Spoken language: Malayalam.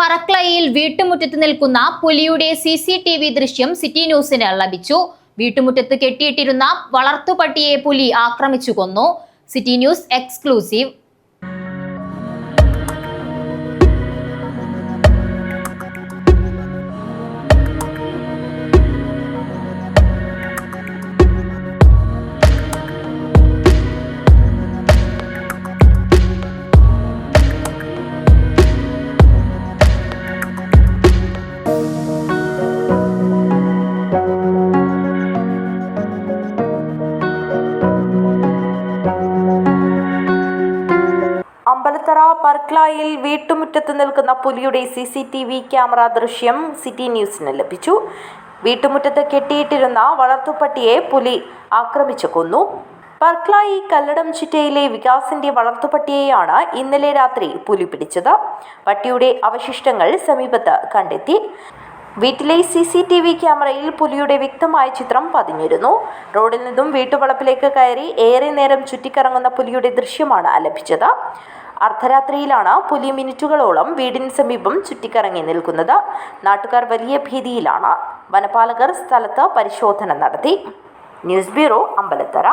പറക്കളയിൽ വീട്ടുമുറ്റത്ത് നിൽക്കുന്ന പുലിയുടെ CCTV ദൃശ്യം സിറ്റി ന്യൂസിന് ലഭിച്ചു. വീട്ടുമുറ്റത്ത് കെട്ടിയിട്ടിരുന്ന വളർത്തുപട്ടിയെ പുലി ആക്രമിച്ചു കൊന്നു. City news exclusive. അമ്പലത്തറ പറക്കളയിൽ വീട്ടുമുറ്റത്ത് നിൽക്കുന്ന പുലിയുടെ CCTV ക്യാമറ ദൃശ്യം സിറ്റി ന്യൂസിന് ലഭിച്ചു. വീട്ടുമുറ്റത്ത് കെട്ടിയിട്ടിരുന്ന വളർത്തുപട്ടിയെ പുലി ആക്രമിച്ചു കൊന്നു. പറക്കളായി കല്ലടം ചിറ്റയിലെ വികാസിന്റെ വളർത്തുപട്ടിയെയാണ് ഇന്നലെ രാത്രി പുലി പിടിച്ചത്. പട്ടിയുടെ അവശിഷ്ടങ്ങൾ സമീപത്ത് കണ്ടെത്തി. വീട്ടിലെ CCTV ക്യാമറയിൽ പുലിയുടെ വ്യക്തമായ ചിത്രം പതിഞ്ഞിരുന്നു. റോഡിൽ നിന്നും വീട്ടുവളപ്പിലേക്ക് കയറി ഏറെ നേരം ചുറ്റിക്കറങ്ങുന്ന പുലിയുടെ ദൃശ്യമാണ് ലഭിച്ചത്. അർദ്ധരാത്രിയിലാണ് പുലി മിനിറ്റുകളോളം വീടിന് സമീപം ചുറ്റിക്കറങ്ങി നിൽക്കുന്നത്. നാട്ടുകാർ വലിയ ഭീതിയിലാണ്. വനപാലകർ സ്ഥലത്ത് പരിശോധന നടത്തി. News bureau, Ambalathara.